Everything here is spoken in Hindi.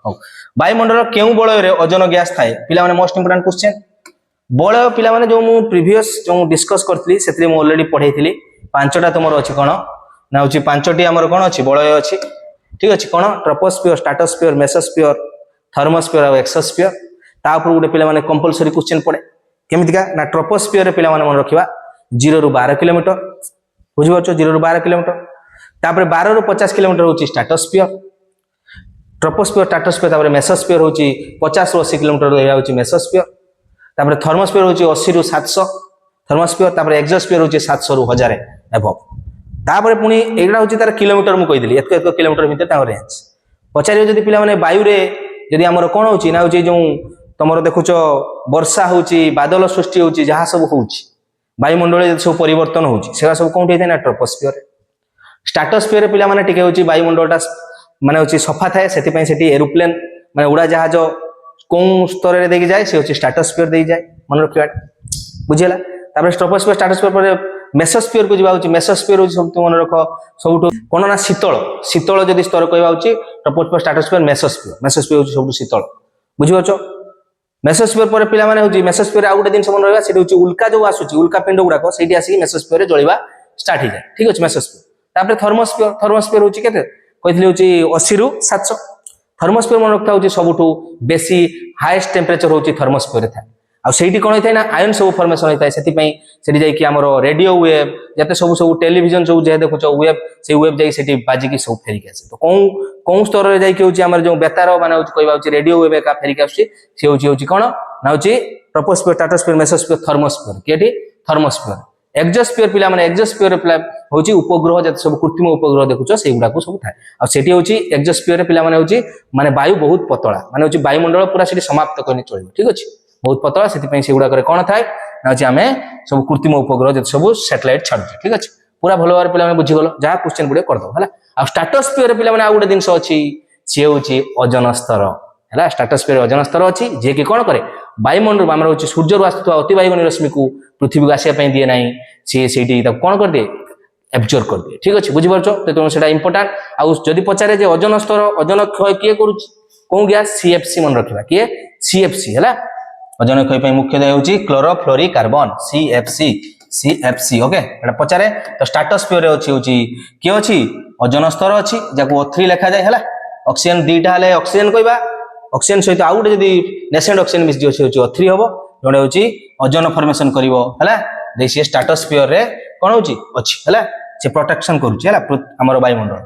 हौ वायुमंडल केउ बलय रे ओजोन गैस थाए पिला माने मोस्ट इंपोर्टेंट क्वेश्चन बलय पिला माने जो मु प्रीवियस जो डिस्कस करथली सेतरे मु ऑलरेडी पढैथली पांचटा तुमर अछि कोन ना होची पांचटी हमर कोन अछि बलय अछि ठीक अछि कोन ट्रोपोस्फियर स्ट्रेटोस्फियर मेसोस्फियर थर्मोस्फियर और एक्सोस्फियर ता ऊपर गुटे पिला माने कंपलसरी क्वेश्चन पड़े केमितिका ना ट्रोपोस्फियर रे पिला माने मन रखिबा 0 रु 12 किलोमीटर बुझि बचो 0 रु 12 किलोमीटर तापर 12 रु 50 किलोमीटर होची स्ट्रेटोस्फियर ट्रोपोस्फियर स्ट्रेटोस्फियर तापर मेसोस्फियर होची 50 रु 80 किलोमीटर एया होची मेसोस्फियर तापर थर्मोस्फियर होची 80 रु 700 थर्मोस्फियर तापर एक्सोस्फियर होची 700 रु 1000 एबव तापर पुनी एगडा होची तार किलोमीटर मु कहि देली एक किलोमीटर भीतर ता रेंज पचारियो जदी पिला माने वायु रे जदी हमर कोन होची ना होची जो तमरो देखुचो वर्षा होची बादल सृष्टि होची जहा सब होची वायुमंडल सब परिवर्तन होची सेवा सब कोंठी थाय ना ट्रोपोस्फियर स्ट्रेटोस्फियर पिला माने टिके होची वायुमंडलटा माने होची सफा थाय सेति पय सेति एरोप्लेन माने उड़ा जहाज कोन स्तर रे देकी जाय से होची स्ट्रेटोस्फियर देई जाय मन रखिबा बुझिला तापर ट्रोपोस्फियर स्ट्रेटोस्फियर पर मेसोस्फियर को जिबा होची मेसोस्फियर होची सब मन रख सबटो कोन ना शीतल शीतल जदी स्तर कहबा होची ट्रोपोस्फियर स्ट्रेटोस्फियर मेसोस्फियर होची सबटो शीतल बुझि बचो मेसोस्फियर पर पिला माने होची मेसोस्फियर आ गुटे दिन समन रहबा सेठी होची उल्का जो आसुची उल्का पिंड गुडा को सेठी आसी मेसोस्फियर रे जळिबा स्टार्ट हो जाए ठीक अछि मेसोस्फियर तापर थर्मोस्फियर होची केते कहितली होची 80 रु 700 थर्मोस्फियर मन रखता होची सबटो बेसी हाईएस्ट टेंपरेचर होची थर्मोस्फियर रे था आ सेठी कोन होइथाय ना आयन सब फॉर्मेशन होइथाय सेति पई सेठी जाई कि हमरो रेडियो वेव जते सब टेलीविजन सब जे देखुचो वेव से वेव जाई सेठी बाजी की सब फेरी के आसे तो कोन स्तर रे जाई कि होची हमर जो बेतार माने होची कहबा होची रेडियो वेव का फेरी के आसी से होची कोन ना होची ट्रोपोस्फियर स्ट्रेटोस्फियर मेसोस्फियर थर्मोस्फियर केटी थर्मोस्फियर एक्सोस्फियर पिला माने एक्सोस्फियर पिला होची उपग्रह जते सब कृत्रिम उपग्रह देखुचो से गुडा को सब थाय आ सेठी होची एक्सोस्फियर पिला माने होची माने वायु बहुत पतला माने होची वायुमंडल पूरा सेठी समाप्त करनी चलिबो ठीक अछि बहुत पतला सेति पई से गुडा करे कोन थाय ना होची हमें सब कृत्रिम उपग्रह जते सब सैटेलाइट छाडु ठीक अछि पूरा भलो बार पिला माने बुझि गलो जहा क्वेश्चन गुडे कर दो हला आ स्ट्रेटोस्फियर पिला माने आ गुडे दिनस अछि से होची ओजोन स्तर हला स्ट्रेटोस्फियर ओजोन स्तर अछि जे कि कोन करे वायुमंडल हमर होची सूर्य रु आस्तुवा अति वायुमंडल रश्मि को पृथ्वी को आसिया पई दिए नाही से सेठी त कोन कर दे एब्जॉर्ब कर दे ठीक अछि बुझि परछो त तुम सेटा इंपोर्टेंट आ जदी पचारे जे ओजोन स्तर ओजोन क्षय किए करूची कोन गैस सीएफसी मन रखिबा किए सीएफसी हला ओजोन क्षय पई मुख्य दय होची क्लोरोफ्लोरोकार्बन सीएफसी ओके एटा पचारे तो स्ट्रेटोस्फियर रे होची के होची ओजोन स्तर होची जाको O3 लिखा जाय हला ऑक्सीजन दीटा हले ऑक्सीजन कहबा ऑक्सीजन सहित आउ गुटे जदी नेसेंट ऑक्सीजन मिस होची O3 हबो जोडे होची ओजोन फॉर्मेशन करिवो हला देसी स्ट्रेटोस्फियर रे कोन होची अछि हला से प्रोटेक्शन करूची हला हमर वायुमंडल